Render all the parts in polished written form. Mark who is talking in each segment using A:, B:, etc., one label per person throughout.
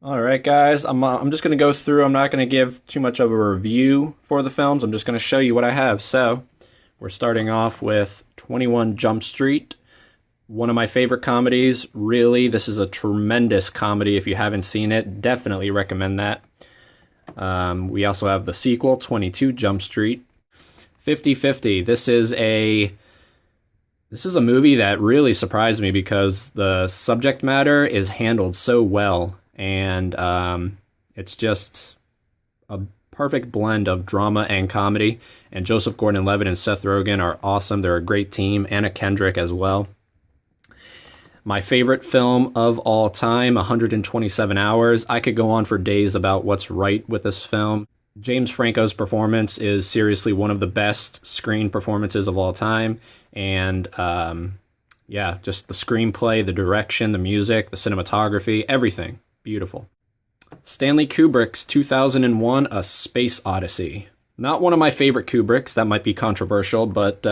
A: All right, guys, I'm just going to go through. I'm not going to give too much of a review for the films. I'm just going to show you what I have. So, we're starting off with 21 Jump Street, one of my favorite comedies. Really, this is a tremendous comedy. If you haven't seen it, definitely recommend that. We also have the sequel, 22 Jump Street. 50-50. This is a movie that really surprised me because the subject matter is handled so well. And it's just a perfect blend of drama and comedy. And Joseph Gordon-Levitt and Seth Rogen are awesome. They're a great team. Anna Kendrick as well. My favorite film of all time, 127 Hours. I could go on for days about what's right with this film. James Franco's performance is seriously one of the best screen performances of all time. And yeah, just the screenplay, the direction, the music, the cinematography, everything. Beautiful. Stanley Kubrick's 2001 A Space Odyssey. Not one of my favorite Kubricks. That might be controversial, but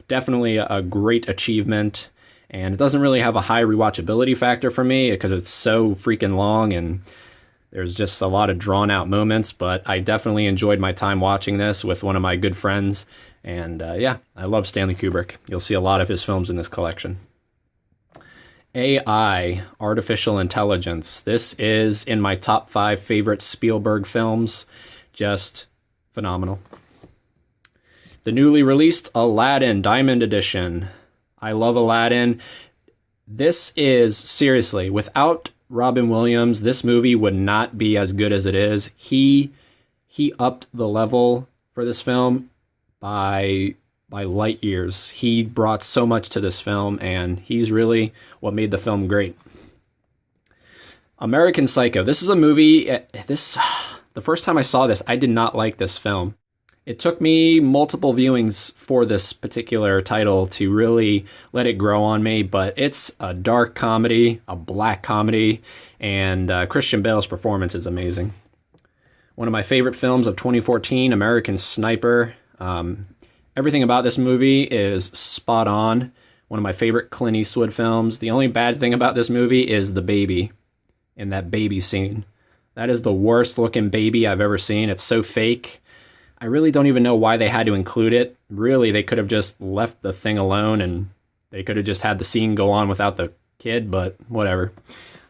A: definitely a great achievement. And it doesn't really have a high rewatchability factor for me because it's so freaking long and there's just a lot of drawn out moments. But I definitely enjoyed my time watching this with one of my good friends. And yeah, I love Stanley Kubrick. You'll see a lot of his films in this collection. AI, Artificial Intelligence. This is in my top 5 favorite Spielberg films. Just phenomenal. The newly released Aladdin Diamond Edition. I love Aladdin. This is, seriously, without Robin Williams, this movie would not be as good as it is. He upped the level for this film by light years. He brought so much to this film, and he's really what made the film great. American Psycho. This is a movie, the first time I saw this, I did not like this film. It took me multiple viewings for this particular title to really let it grow on me, but it's a dark comedy, a black comedy, and Christian Bale's performance is amazing. One of my favorite films of 2014, American Sniper. Everything about this movie is spot on. One of my favorite Clint Eastwood films. The only bad thing about this movie is the baby in that baby scene. That is the worst looking baby I've ever seen. It's so fake. I really don't even know why they had to include it. Really, they could have just left the thing alone and they could have just had the scene go on without the kid, but whatever.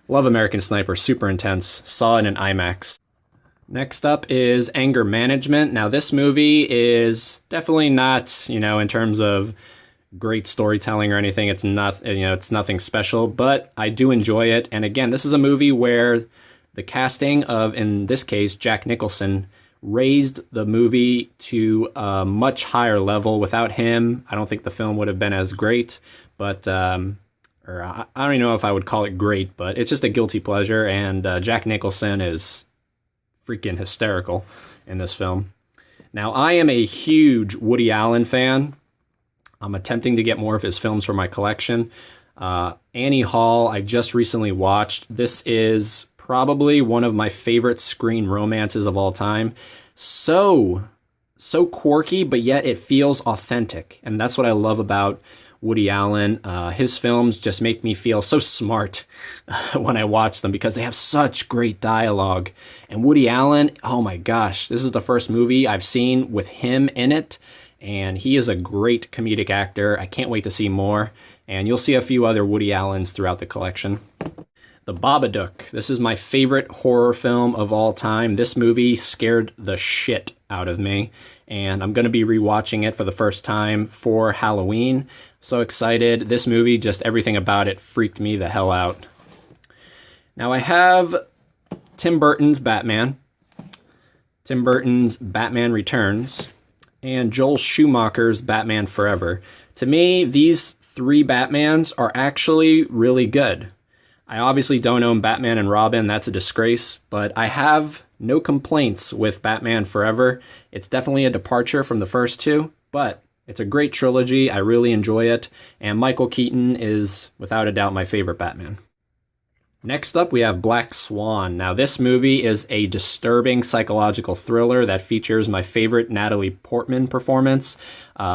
A: Love American Sniper, super intense. Saw it in IMAX. Next up is Anger Management. Now, this movie is definitely not, in terms of great storytelling or anything, it's not, it's nothing special, but I do enjoy it. And again, this is a movie where the casting of, in this case, Jack Nicholson, raised the movie to a much higher level. Without him, I don't think the film would have been as great, but, or I don't even know if I would call it great, but it's just a guilty pleasure. And Jack Nicholson is freaking hysterical in this film. Now, I am a huge Woody Allen fan. I'm attempting to get more of his films for my collection. Annie Hall, I just recently watched. This is probably one of my favorite screen romances of all time. So quirky, but yet it feels authentic. And that's what I love about Woody Allen. His films just make me feel so smart when I watch them because they have such great dialogue. And Woody Allen, oh my gosh, this is the first movie I've seen with him in it. And he is a great comedic actor. I can't wait to see more. And you'll see a few other Woody Allens throughout the collection. The Babadook. This is my favorite horror film of all time. This movie scared the shit out of me. And I'm going to be rewatching it for the first time for Halloween. So excited. This movie, just everything about it freaked me the hell out. Now I have Tim Burton's Batman. Tim Burton's Batman Returns. And Joel Schumacher's Batman Forever. To me, these 3 Batmans are actually really good. I obviously don't own Batman and Robin, that's a disgrace, but I have no complaints with Batman Forever. It's definitely a departure from the first 2, but it's a great trilogy, I really enjoy it, and Michael Keaton is, without a doubt, my favorite Batman. Next up, we have Black Swan. Now, this movie is a disturbing psychological thriller that features my favorite Natalie Portman performance.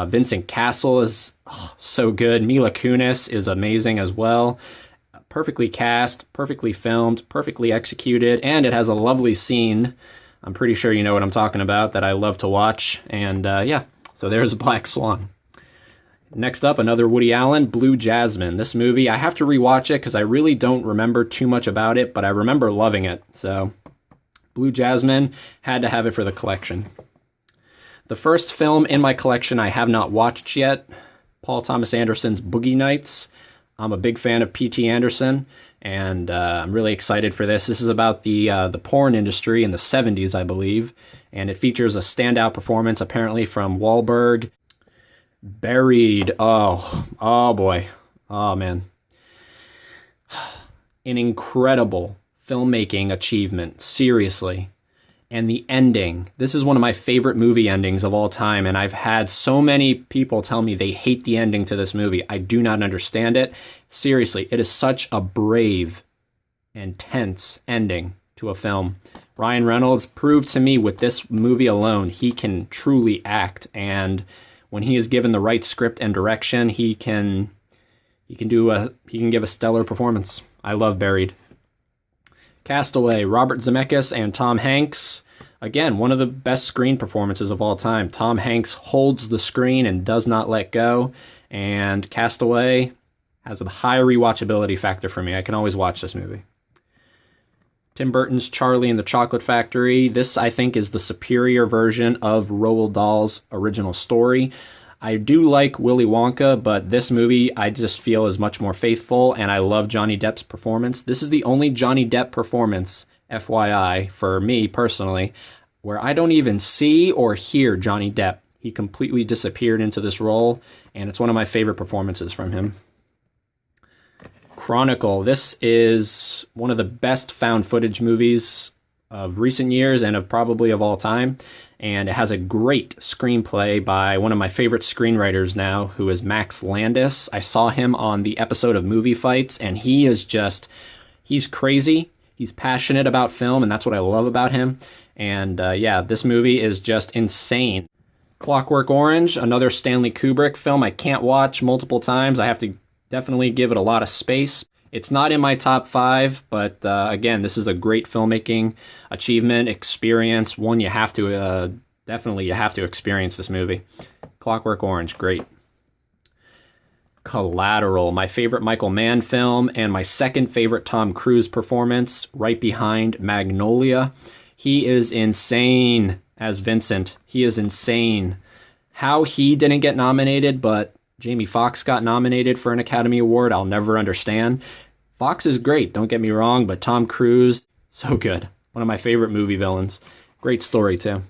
A: Vincent Cassel is so good. Mila Kunis is amazing as well. perfectly cast, perfectly filmed, perfectly executed, and it has a lovely scene. I'm pretty sure you know what I'm talking about, that I love to watch. And yeah, so there's Black Swan. Next up, another Woody Allen, Blue Jasmine. This movie, I have to rewatch it because I really don't remember too much about it, but I remember loving it. So Blue Jasmine, had to have it for the collection. The first film in my collection I have not watched yet, Paul Thomas Anderson's Boogie Nights. I'm a big fan of P.T. Anderson, and I'm really excited for this. This is about the porn industry in the 70s, I believe, and it features a standout performance apparently from Wahlberg. Buried. Oh boy. Oh man. An incredible filmmaking achievement. Seriously. And the ending. This is one of my favorite movie endings of all time, and I've had so many people tell me they hate the ending to this movie. I do not understand it. Seriously, it is such a brave and tense ending to a film. Ryan Reynolds proved to me with this movie alone, he can truly act, and when he is given the right script and direction, he can give a stellar performance. I love Buried. Castaway, Robert Zemeckis and Tom Hanks. Again, one of the best screen performances of all time. Tom Hanks holds the screen and does not let go. And Castaway has a high rewatchability factor for me. I can always watch this movie. Tim Burton's Charlie and the Chocolate Factory. This, I think, is the superior version of Roald Dahl's original story. I do like Willy Wonka, but this movie I just feel is much more faithful, and I love Johnny Depp's performance. This is the only Johnny Depp performance, FYI, for me personally, where I don't even see or hear Johnny Depp. He completely disappeared into this role, and it's one of my favorite performances from him. Chronicle. This is one of the best found footage movies of recent years and probably of all time. And it has a great screenplay by one of my favorite screenwriters now, who is Max Landis. I saw him on the episode of Movie Fights, and he's crazy. He's passionate about film, and that's what I love about him. And yeah, this movie is just insane. Clockwork Orange, another Stanley Kubrick film I can't watch multiple times. I have to definitely give it a lot of space. It's not in my top 5, but again, this is a great filmmaking achievement, experience, one you have to, definitely you have to experience this movie. Clockwork Orange, great. Collateral, my favorite Michael Mann film, and my second favorite Tom Cruise performance, right behind Magnolia. He is insane as Vincent. He is insane. How he didn't get nominated, but Jamie Foxx got nominated for an Academy Award, I'll never understand. Fox is great, don't get me wrong, but Tom Cruise, so good. One of my favorite movie villains. Great story, too.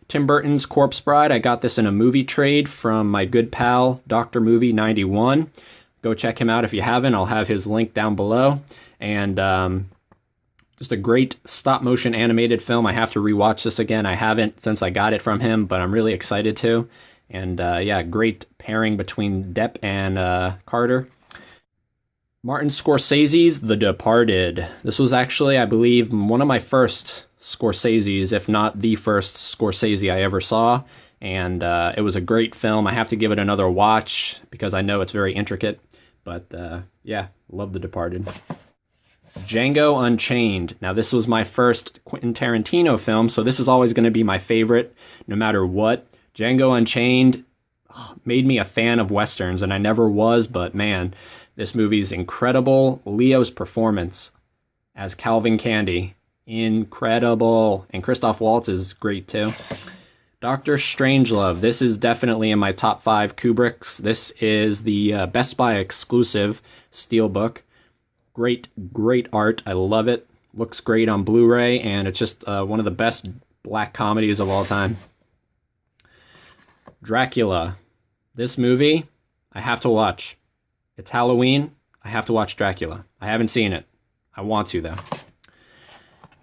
A: Tim Burton's Corpse Bride, I got this in a movie trade from my good pal, Dr. Movie 91. Go check him out if you haven't. I'll have his link down below. And just a great stop-motion animated film. I have to rewatch this again. I haven't since I got it from him, but I'm really excited to. And yeah, great pairing between Depp and Carter. Martin Scorsese's The Departed. This was actually, I believe, one of my first Scorsese's, if not the first Scorsese I ever saw. And it was a great film. I have to give it another watch because I know it's very intricate. But yeah, love The Departed. Django Unchained. Now, this was my first Quentin Tarantino film, so this is always going to be my favorite no matter what. Django Unchained made me a fan of Westerns, and I never was, but man, this movie's incredible. Leo's performance as Calvin Candy, incredible. And Christoph Waltz is great too. Dr. Strangelove. This is definitely in my top 5 Kubricks. This is the Best Buy exclusive steelbook. Great, great art. I love it. Looks great on Blu-ray, and it's just one of the best black comedies of all time. Dracula. This movie, I have to watch. It's Halloween. I have to watch Dracula. I haven't seen it. I want to, though.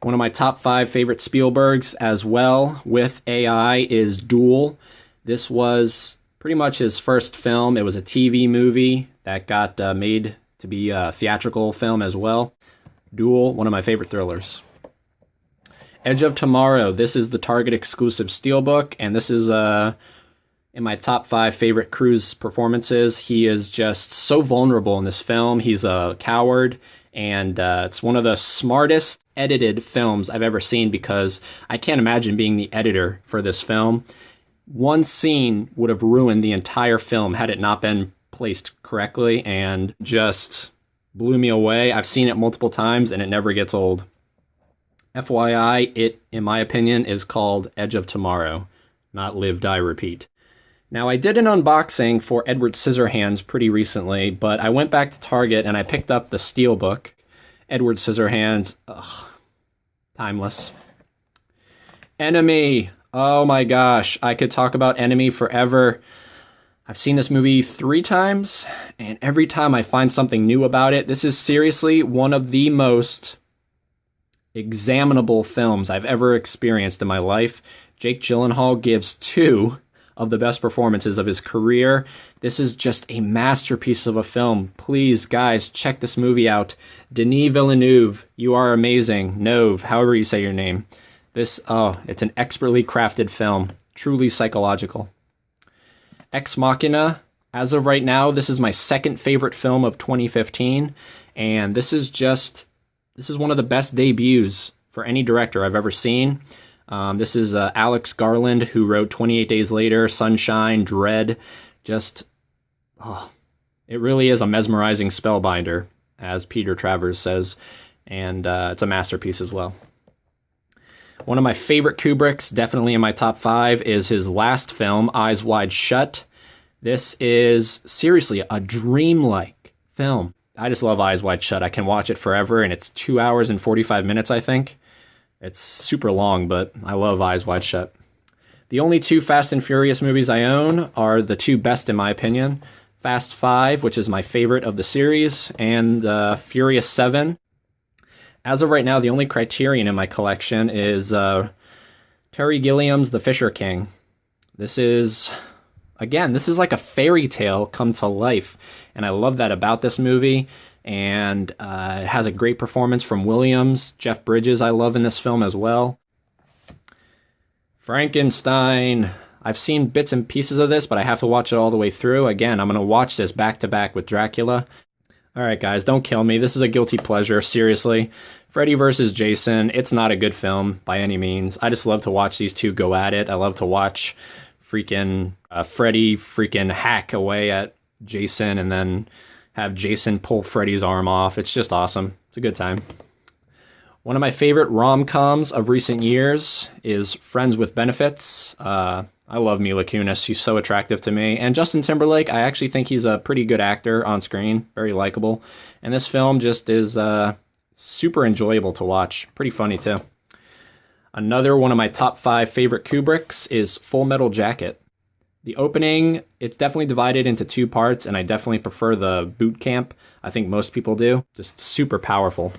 A: One of my top 5 favorite Spielbergs as well with AI is Duel. This was pretty much his first film. It was a TV movie that got made to be a theatrical film as well. Duel, one of my favorite thrillers. Edge of Tomorrow. This is the Target exclusive steelbook, and this is in my top 5 favorite Cruise performances. He is just so vulnerable in this film. He's a coward, and it's one of the smartest edited films I've ever seen, because I can't imagine being the editor for this film. One scene would have ruined the entire film had it not been placed correctly, and just blew me away. I've seen it multiple times, and it never gets old. FYI, it, in my opinion, is called Edge of Tomorrow, not Live, Die, Repeat. Now, I did an unboxing for Edward Scissorhands pretty recently, but I went back to Target and I picked up the Steelbook. Edward Scissorhands, timeless. Enemy. Oh my gosh, I could talk about Enemy forever. I've seen this movie 3 times, and every time I find something new about it. This is seriously one of the most examinable films I've ever experienced in my life. Jake Gyllenhaal gives 2 of the best performances of his career. This is just a masterpiece of a film. Please, guys, check this movie out. Denis Villeneuve, you are amazing. Nove, however you say your name. It's an expertly crafted film. Truly psychological. Ex Machina, as of right now, this is my second favorite film of 2015. And this is one of the best debuts for any director I've ever seen. This is Alex Garland, who wrote 28 Days Later, Sunshine, Dread. It really is a mesmerizing spellbinder, as Peter Travers says, and it's a masterpiece as well. One of my favorite Kubricks, definitely in my top 5, is his last film, Eyes Wide Shut. This is seriously a dreamlike film. I just love Eyes Wide Shut. I can watch it forever, and it's 2 hours and 45 minutes, I think. It's super long, but I love Eyes Wide Shut. The only 2 Fast and Furious movies I own are the 2 best in my opinion. Fast 5, which is my favorite of the series, and Furious 7. As of right now, the only Criterion in my collection is Terry Gilliam's The Fisher King. This is like a fairy tale come to life, and I love that about this movie. And it has a great performance from Williams. Jeff Bridges I love in this film as well. Frankenstein. I've seen bits and pieces of this, but I have to watch it all the way through. Again, I'm going to watch this back to back with Dracula. Alright guys, don't kill me. This is a guilty pleasure, seriously. Freddy vs. Jason, it's not a good film by any means. I just love to watch these two go at it. I love to watch Freddy hack away at Jason and then have Jason pull Freddy's arm off. It's just awesome. It's a good time. One of my favorite rom-coms of recent years is Friends with Benefits. I love Mila Kunis. She's so attractive to me. And Justin Timberlake, I actually think he's a pretty good actor on screen. Very likable. And this film just is super enjoyable to watch. Pretty funny, too. Another one of my top 5 favorite Kubricks is Full Metal Jacket. The opening, it's definitely divided into 2 parts, and I definitely prefer the boot camp. I think most people do. Just super powerful.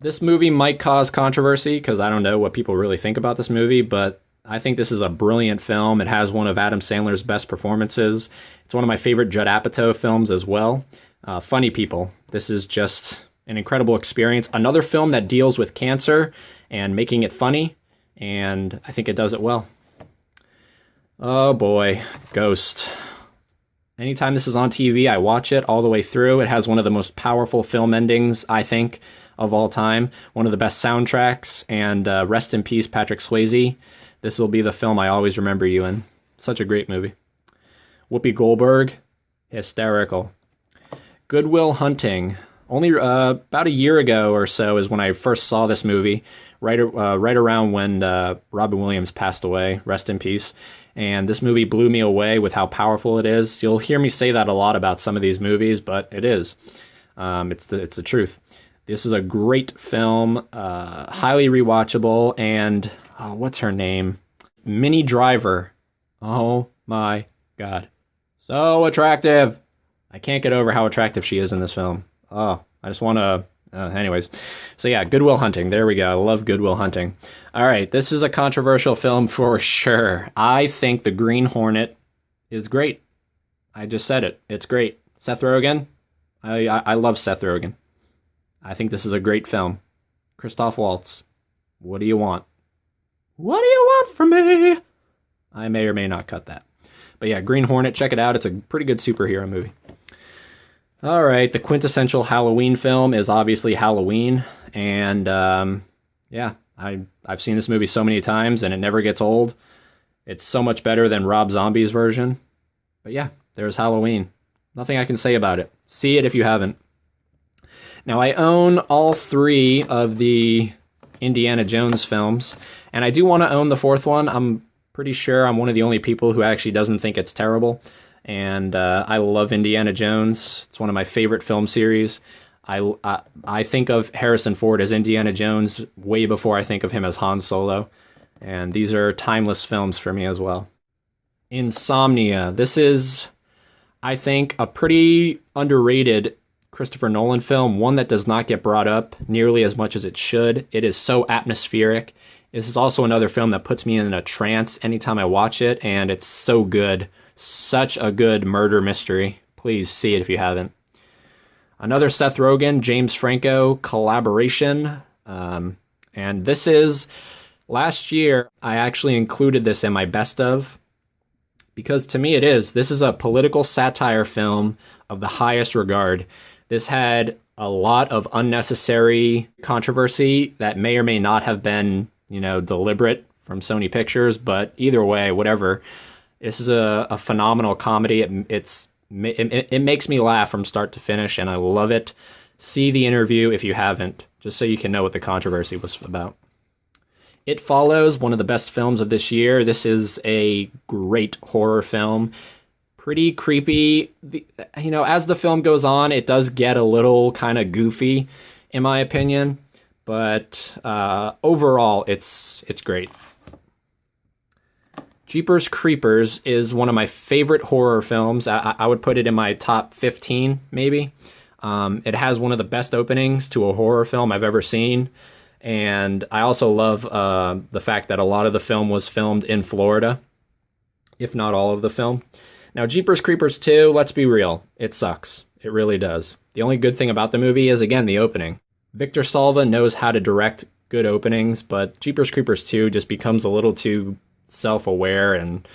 A: This movie might cause controversy, because I don't know what people really think about this movie, but I think this is a brilliant film. It has one of Adam Sandler's best performances. It's one of my favorite Judd Apatow films as well. Funny People. This is just an incredible experience. Another film that deals with cancer and making it funny, and I think it does it well. Oh boy, Ghost. Anytime this is on TV, I watch it all the way through. It has one of the most powerful film endings, I think, of all time. One of the best soundtracks, and rest in peace, Patrick Swayze. This will be the film I always remember you in. Such a great movie. Whoopi Goldberg, hysterical. Good Will Hunting. Only about a year ago or so is when I first saw this movie, right around when Robin Williams passed away, rest in peace. And this movie blew me away with how powerful it is. You'll hear me say that a lot about some of these movies, but it is. It's the truth. This is a great film, highly rewatchable, and what's her name? Minnie Driver. Oh my God. So attractive. I can't get over how attractive she is in this film. Oh, I just want to... anyways. So yeah, Good Will Hunting. There we go. I love Good Will Hunting. All right, this is a controversial film for sure. I think The Green Hornet is great. I just said it. It's great. Seth Rogen. I love Seth Rogen. I think this is a great film. Christoph Waltz. What do you want? What do you want from me? I may or may not cut that. But yeah, Green Hornet, check it out. It's a pretty good superhero movie. All right, the quintessential Halloween film is obviously Halloween. And yeah, I've seen this movie so many times and it never gets old. It's so much better than Rob Zombie's version. But yeah, there's Halloween. Nothing I can say about it. See it if you haven't. Now, I own all 3 of the Indiana Jones films, and I do want to own the 4th one. I'm pretty sure I'm one of the only people who actually doesn't think it's terrible, and I love Indiana Jones. It's one of my favorite film series. I think of Harrison Ford as Indiana Jones way before I think of him as Han Solo, and these are timeless films for me as well. Insomnia. This is, I think, a pretty underrated Christopher Nolan film, one that does not get brought up nearly as much as it should. It is so atmospheric. This is also another film that puts me in a trance anytime I watch it, and it's so good. Such a good murder mystery. Please see it if you haven't. Another Seth Rogen, James Franco collaboration. And this is, last year, I actually included this in my best of, because to me it is. This is a political satire film of the highest regard. This had a lot of unnecessary controversy that may or may not have been, deliberate from Sony Pictures, but either way, whatever. This is a phenomenal comedy. It makes me laugh from start to finish, and I love it. See the interview if you haven't, just so you can know what the controversy was about. It Follows, one of the best films of this year. This is a great horror film. Pretty creepy. As the film goes on, it does get a little kind of goofy, in my opinion. But overall, it's great. Jeepers Creepers is one of my favorite horror films. I would put it in my top 15, maybe. It has one of the best openings to a horror film I've ever seen. And I also love the fact that a lot of the film was filmed in Florida, if not all of the film. Now, Jeepers Creepers 2, let's be real, it sucks. It really does. The only good thing about the movie is, again, the opening. Victor Salva knows how to direct good openings, but Jeepers Creepers 2 just becomes a little too self-aware and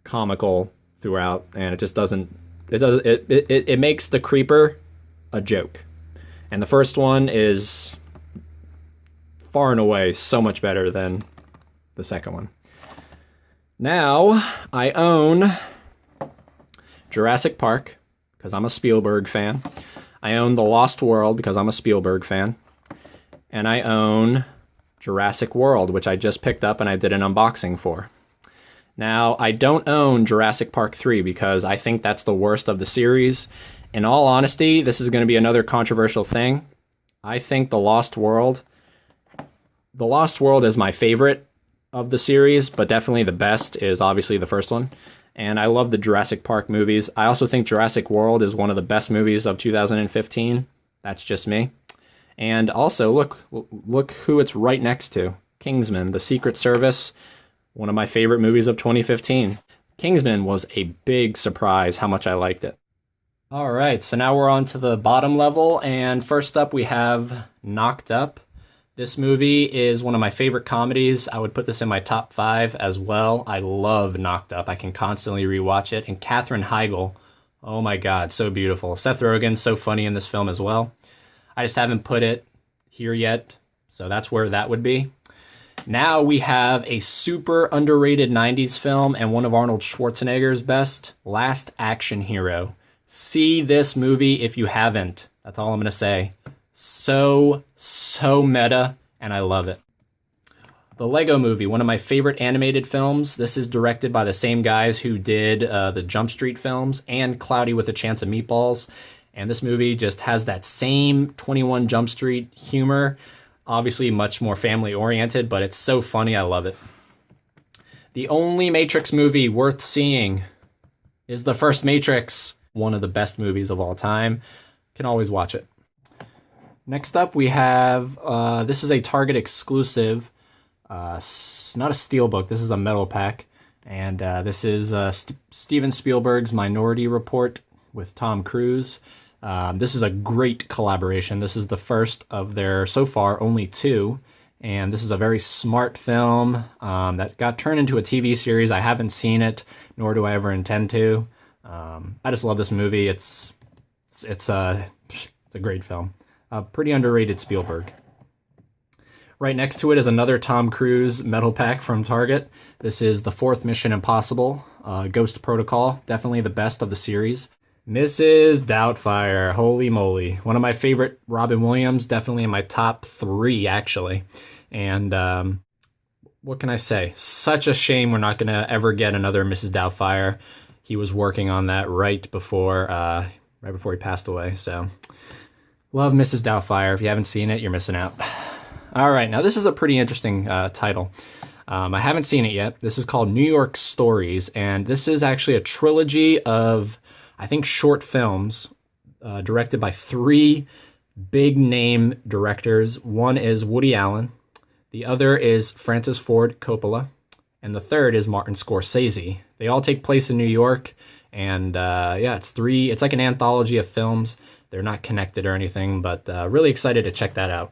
A: comical throughout, and it just doesn't... It makes the creeper a joke. And the first one is far and away so much better than the second one. Now, I own Jurassic Park, because I'm a Spielberg fan. I own The Lost World, because I'm a Spielberg fan. And I own Jurassic World, which I just picked up and I did an unboxing for. Now, I don't own Jurassic Park 3, because I think that's the worst of the series. In all honesty, this is going to be another controversial thing. I think The Lost World is my favorite of the series, but definitely the best is obviously the first one. And I love the Jurassic Park movies. I also think Jurassic World is one of the best movies of 2015. That's just me. And also, look who it's right next to. Kingsman, The Secret Service, one of my favorite movies of 2015. Kingsman was a big surprise how much I liked it. All right, so now we're on to the bottom level, and first up we have Knocked Up. This movie is one of my favorite comedies. I would put this in my top 5 as well. I love Knocked Up. I can constantly rewatch it. And Katherine Heigl, oh my God, so beautiful. Seth Rogen, so funny in this film as well. I just haven't put it here yet, so that's where that would be. Now we have a super underrated 90s film and one of Arnold Schwarzenegger's best, Last Action Hero. See this movie if you haven't. That's all I'm going to say. So meta, and I love it. The Lego Movie, one of my favorite animated films. This is directed by the same guys who did the Jump Street films and Cloudy with a Chance of Meatballs. And this movie just has that same 21 Jump Street humor. Obviously much more family-oriented, but it's so funny. I love it. The only Matrix movie worth seeing is the first Matrix. One of the best movies of all time. Can always watch it. Next up, we have, this is a Target exclusive. Not a steelbook, this is a metal pack. And this is Steven Spielberg's Minority Report with Tom Cruise. This is a great collaboration. This is the first of their, so far, only 2. And this is a very smart film that got turned into a TV series. I haven't seen it, nor do I ever intend to. I just love this movie. It's a great film. Pretty underrated Spielberg. Right next to it is another Tom Cruise metal pack from Target. This is the fourth Mission Impossible, Ghost Protocol. Definitely the best of the series. Mrs. Doubtfire, holy moly. One of my favorite Robin Williams, definitely in my top 3, actually. And what can I say? Such a shame we're not going to ever get another Mrs. Doubtfire. He was working on that right before he passed away. So, love Mrs. Doubtfire. If you haven't seen it, you're missing out. All right, now this is a pretty interesting title. I haven't seen it yet. This is called New York Stories, and this is actually a trilogy of, I think, short films directed by 3 big-name directors. One is Woody Allen, the other is Francis Ford Coppola, and the third is Martin Scorsese. They all take place in New York, and it's like an anthology of films. They're not connected or anything, but really excited to check that out.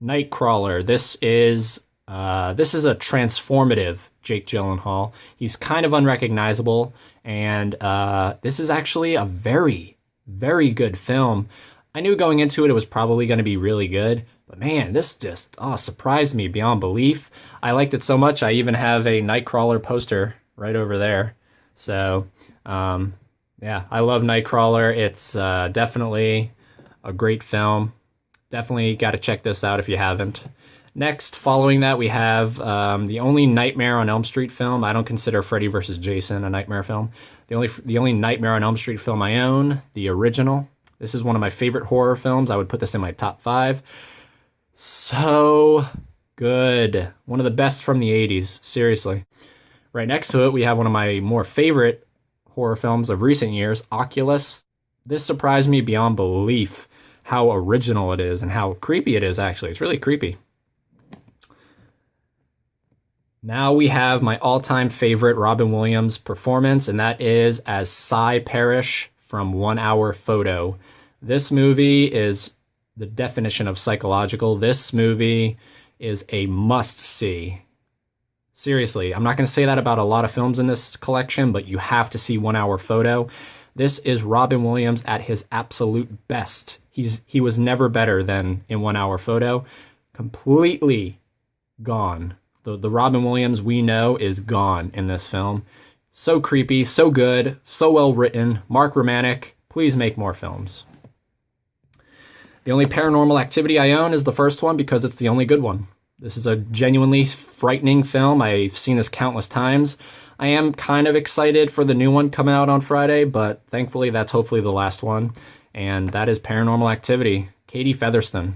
A: Nightcrawler. This is a transformative Jake Gyllenhaal. He's kind of unrecognizable, and this is actually a very, very good film. I knew going into it was probably going to be really good, but man, this just surprised me beyond belief. I liked it so much, I even have a Nightcrawler poster right over there. So, I love Nightcrawler. It's definitely a great film. Definitely got to check this out if you haven't. Next, following that, we have the only Nightmare on Elm Street film. I don't consider Freddy vs. Jason a nightmare film. The only Nightmare on Elm Street film I own, the original. This is one of my favorite horror films. I would put this in my top 5. So good. One of the best from the 80s, seriously. Right next to it, we have one of my more favorite horror films of recent years, Oculus. This surprised me beyond belief how original it is and how creepy it is, actually. It's really creepy. Now we have my all-time favorite Robin Williams performance, and that is as Cy Parrish from 1 Hour Photo. This movie is the definition of psychological. This movie is a must-see. Seriously, I'm not going to say that about a lot of films in this collection, but you have to see 1 Hour Photo. This is Robin Williams at his absolute best. He was never better than in 1 Hour Photo. Completely gone. The Robin Williams we know is gone in this film. So creepy, so good, so well written. Mark Romanek, please make more films. The only Paranormal Activity I own is the first one because it's the only good one. This is a genuinely frightening film. I've seen this countless times. I am kind of excited for the new one coming out on Friday, but thankfully that's hopefully the last one. And that is Paranormal Activity. Katie Featherston.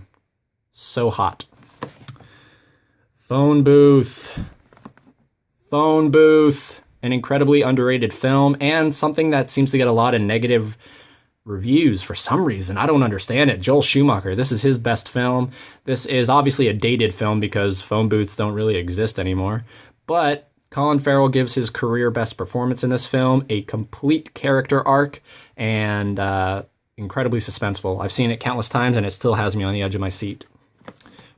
A: So hot. Phone Booth. Phone Booth. An incredibly underrated film and something that seems to get a lot of negative reviews for some reason. I don't understand it. Joel Schumacher. This is his best film. This is obviously a dated film because phone booths don't really exist anymore. But Colin Farrell gives his career best performance in this film, a complete character arc, and incredibly suspenseful. I've seen it countless times and it still has me on the edge of my seat.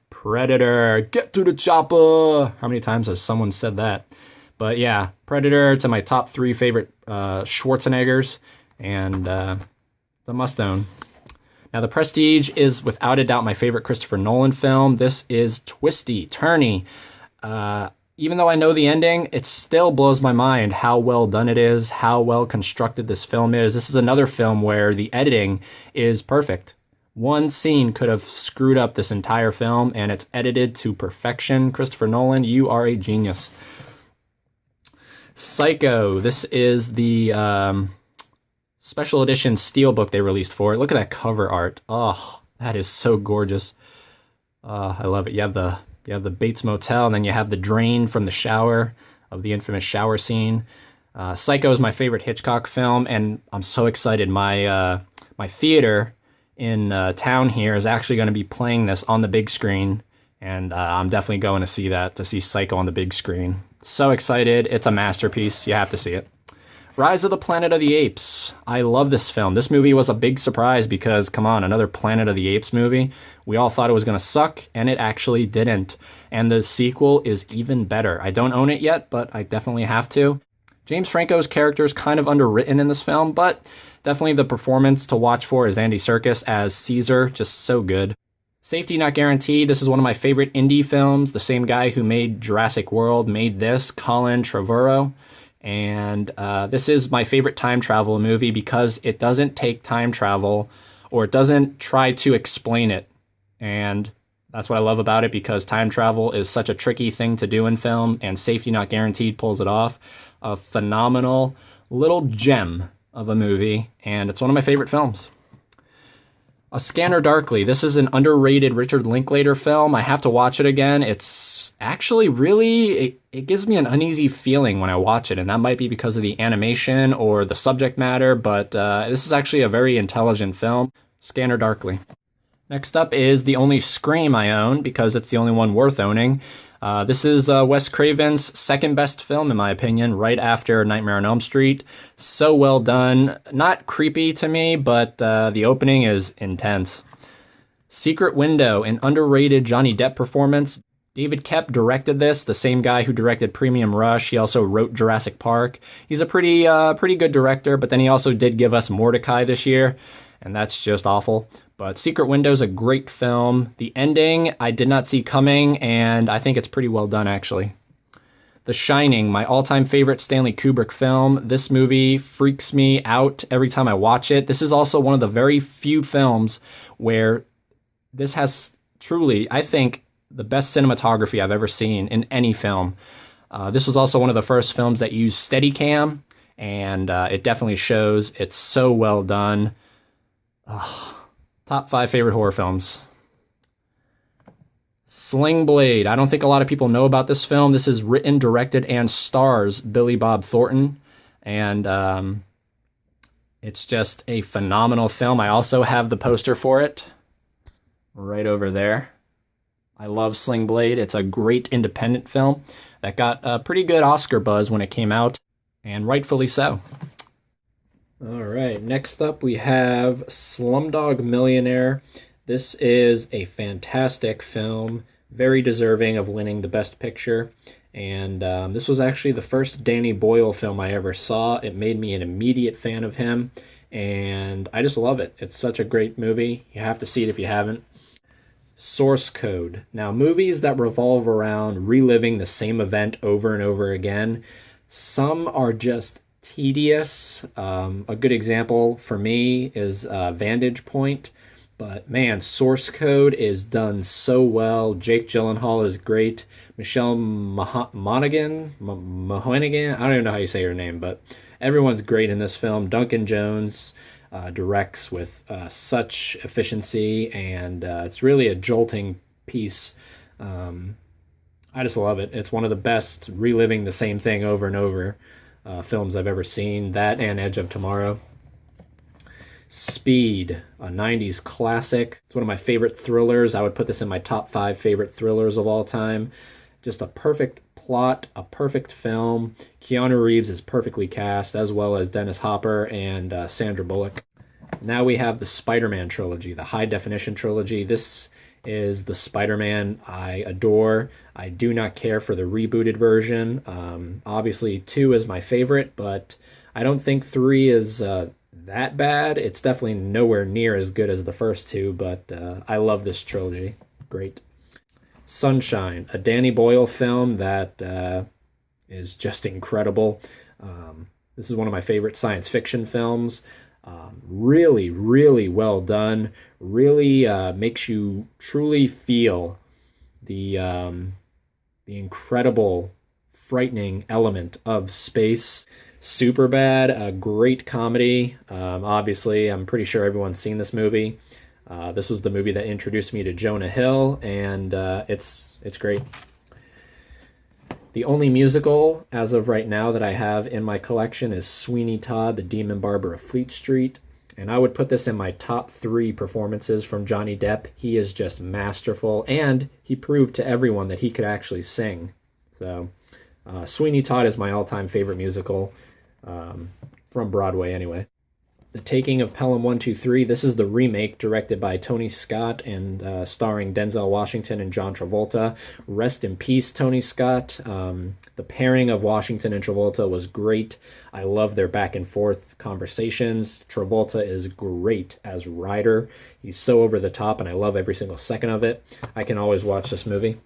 A: Predator, get to the chopper. How many times has someone said that? But yeah, Predator, it's in my top 3 favorite Schwarzeneggers, and it's a must-own. Now, The Prestige is without a doubt my favorite Christopher Nolan film. This is twisty, turny. Even though I know the ending, it still blows my mind how well done it is, how well constructed this film is. This is another film where the editing is perfect. One scene could have screwed up this entire film, and it's edited to perfection. Christopher Nolan, you are a genius. Psycho. This is the special edition steelbook they released for it. Look at that cover art. Oh, that is so gorgeous. I love it. You have the Bates Motel, and then you have the drain from the shower of the infamous shower scene. Psycho is my favorite Hitchcock film, and I'm so excited. My theater in town here is actually going to be playing this on the big screen, and I'm definitely going to see Psycho on the big screen. So excited. It's a masterpiece. You have to see it. Rise of the Planet of the Apes. I love this film. This movie was a big surprise because, come on, another Planet of the Apes movie. We all thought it was going to suck, and it actually didn't. And the sequel is even better. I don't own it yet, but I definitely have to. James Franco's character is kind of underwritten in this film, but definitely the performance to watch for is Andy Serkis as Caesar, just so good. Safety Not Guaranteed. This is one of my favorite indie films. The same guy who made Jurassic World made this, Colin Trevorrow. And this is my favorite time travel movie because it doesn't take time travel, or it doesn't try to explain it. And that's what I love about it, because time travel is such a tricky thing to do in film, and Safety Not Guaranteed pulls it off. A phenomenal little gem of a movie, and it's one of my favorite films. A Scanner Darkly. This is an underrated Richard Linklater film. I have to watch it again. It's actually really, it gives me an uneasy feeling when I watch it, and that might be because of the animation or the subject matter, but this is actually a very intelligent film. Scanner Darkly. Next up is the only Scream I own, because it's the only one worth owning. This is Wes Craven's second best film, in my opinion, right after Nightmare on Elm Street. So well done. Not creepy to me, but the opening is intense. Secret Window, an underrated Johnny Depp performance. David Koepp directed this, the same guy who directed Premium Rush. He also wrote Jurassic Park. He's a pretty good director, but then he also did give us Mordecai this year, and that's just awful. But Secret Window is a great film. The ending I did not see coming, and I think it's pretty well done, actually. The Shining, my all-time favorite Stanley Kubrick film. This movie freaks me out every time I watch it. This is also one of the very few films where this has truly, I think, the best cinematography I've ever seen in any film. This was also one of the first films that used Steadicam, and it definitely shows. It's so well done. Ugh. Top 5 favorite horror films. Sling Blade. I don't think a lot of people know about this film. This is written, directed, and stars Billy Bob Thornton. And it's just a phenomenal film. I also have the poster for it right over there. I love Sling Blade. It's a great independent film that got a pretty good Oscar buzz when it came out, and rightfully so. All right, next up we have Slumdog Millionaire. This is a fantastic film, very deserving of winning the Best Picture. And this was actually the first Danny Boyle film I ever saw. It made me an immediate fan of him, and I just love it. It's such a great movie. You have to see it if you haven't. Source Code. Now, movies that revolve around reliving the same event over and over again, some are just tedious. A good example for me is Vantage Point, but man, Source Code is done so well. Jake Gyllenhaal is great. Michelle Monaghan, I don't even know how you say her name, but everyone's great in this film. Duncan Jones directs with such efficiency, and it's really a jolting piece. I just love it. It's one of the best reliving the same thing over and over films I've ever seen. That and Edge of Tomorrow. Speed, a 90s classic. It's one of my favorite thrillers. I would put this in my top 5 favorite thrillers of all time. Just a perfect plot, a perfect film. Keanu Reeves is perfectly cast, as well as Dennis Hopper and Sandra Bullock. Now we have the Spider-Man trilogy, the high definition trilogy. This is the Spider-Man I adore. I do not care for the rebooted version. Obviously 2 is my favorite, but I don't think 3 is that bad. It's definitely nowhere near as good as the first 2, but I love this trilogy. Great. Sunshine, a Danny Boyle film that is just incredible. This is one of my favorite science fiction films. Really, really well done. Really makes you truly feel the incredible, frightening element of space. Superbad, a great comedy. Obviously, I'm pretty sure everyone's seen this movie. This was the movie that introduced me to Jonah Hill, and it's great. The only musical, as of right now, that I have in my collection is Sweeney Todd, the Demon Barber of Fleet Street. And I would put this in my top 3 performances from Johnny Depp. He is just masterful, and he proved to everyone that he could actually sing. So, Sweeney Todd is my all-time favorite musical. from Broadway anyway. The Taking of Pelham 123. This is the remake directed by Tony Scott and starring Denzel Washington and John Travolta. Rest in peace, Tony Scott. The pairing of Washington and Travolta was great. I love their back and forth conversations. Travolta is great as Ryder. He's so over the top, and I love every single second of it. I can always watch this movie.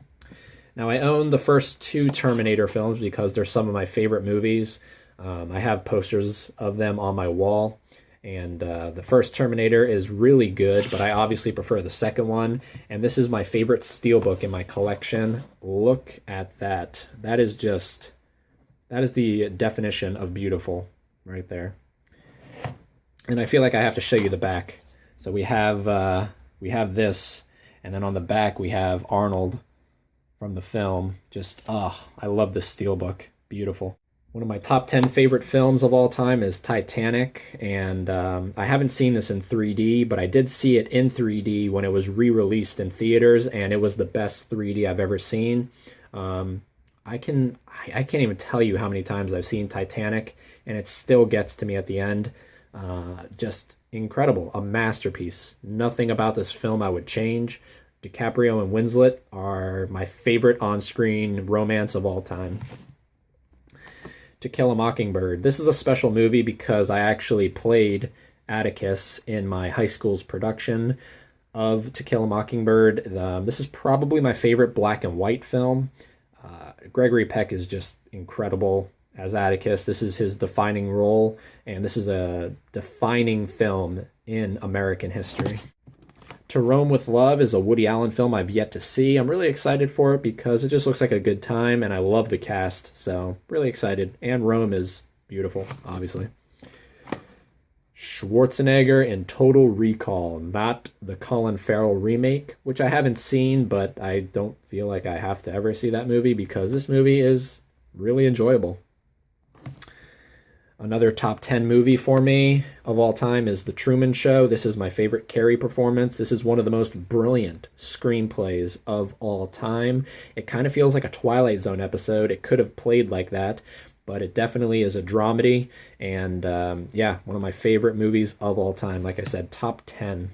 A: Now, I own the first two Terminator films because they're some of my favorite movies. I have posters of them on my wall. And the first Terminator is really good, but I obviously prefer the second one. And this is my favorite steelbook in my collection. Look at that. That is the definition of beautiful right there. And I feel like I have to show you the back. So we have this, and then on the back we have Arnold from the film. I love this steelbook. Beautiful. One of my top 10 favorite films of all time is Titanic, and I haven't seen this in 3D, but I did see it in 3D when it was re-released in theaters, and it was the best 3D I've ever seen. I can't even tell you how many times I've seen Titanic, and it still gets to me at the end. Just incredible, a masterpiece. Nothing about this film I would change. DiCaprio and Winslet are my favorite on-screen romance of all time. To Kill a Mockingbird. This is a special movie because I actually played Atticus in my high school's production of To Kill a Mockingbird. This is probably my favorite black and white film. Gregory Peck is just incredible as Atticus. This is his defining role, and this is a defining film in American history. To Rome with Love is a Woody Allen film I've yet to see. I'm really excited for it because it just looks like a good time, and I love the cast, so really excited. And Rome is beautiful, obviously. Schwarzenegger in Total Recall, not the Colin Farrell remake, which I haven't seen, but I don't feel like I have to ever see that movie because this movie is really enjoyable. Another top 10 movie for me of all time is The Truman Show. This is my favorite Carrie performance. This is one of the most brilliant screenplays of all time. It kind of feels like a Twilight Zone episode. It could have played like that, but it definitely is a dramedy. And one of my favorite movies of all time. Like I said, top 10.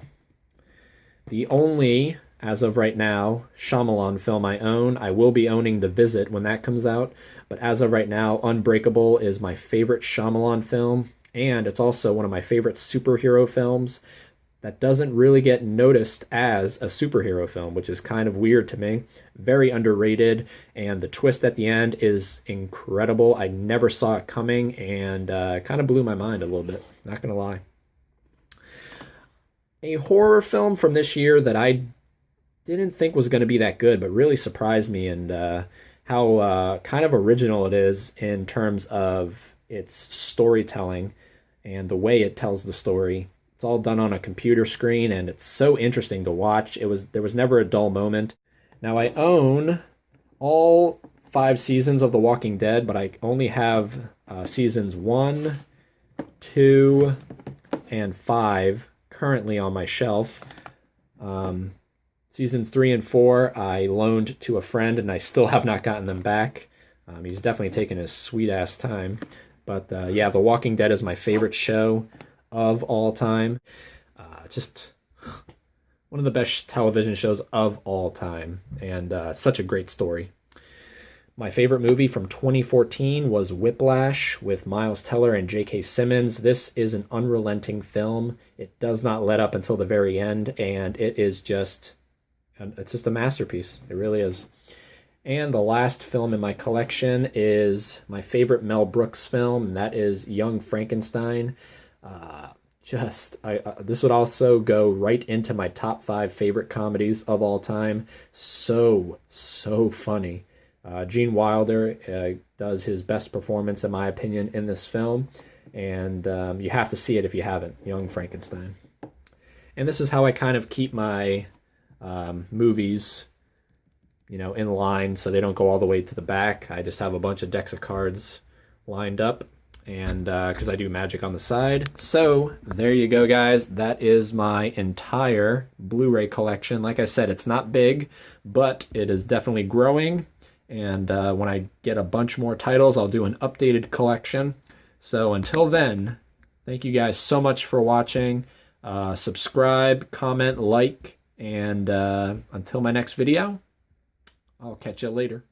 A: The only, as of right now, Shyamalan film I own. I will be owning The Visit when that comes out. But as of right now, Unbreakable is my favorite Shyamalan film. And it's also one of my favorite superhero films that doesn't really get noticed as a superhero film, which is kind of weird to me. Very underrated. And the twist at the end is incredible. I never saw it coming, and kind of blew my mind a little bit. Not going to lie. A horror film from this year that I didn't think was going to be that good, but really surprised me, and how kind of original it is in terms of its storytelling and the way it tells the story. It's all done on a computer screen, and it's so interesting to watch. There was never a dull moment. Now, I own all 5 seasons of The Walking Dead, but I only have seasons 1, 2, and 5 currently on my shelf. Seasons 3 and 4 I loaned to a friend, and I still have not gotten them back. He's definitely taken his sweet-ass time. But The Walking Dead is my favorite show of all time. Just one of the best television shows of all time, and such a great story. My favorite movie from 2014 was Whiplash with Miles Teller and J.K. Simmons. This is an unrelenting film. It does not let up until the very end, and it's just a masterpiece. It really is. And the last film in my collection is my favorite Mel Brooks film, and that is Young Frankenstein. This would also go right into my top 5 favorite comedies of all time. So funny. Gene Wilder does his best performance, in my opinion, in this film. And you have to see it if you haven't, Young Frankenstein. And this is how I kind of keep my movies, in line so they don't go all the way to the back. I just have a bunch of decks of cards lined up, and because I do magic on the side. So there you go, guys. That is my entire Blu-ray collection. Like I said, it's not big, but it is definitely growing. And when I get a bunch more titles, I'll do an updated collection. So until then, thank you guys so much for watching. Subscribe, comment, like, and until my next video, I'll catch you later.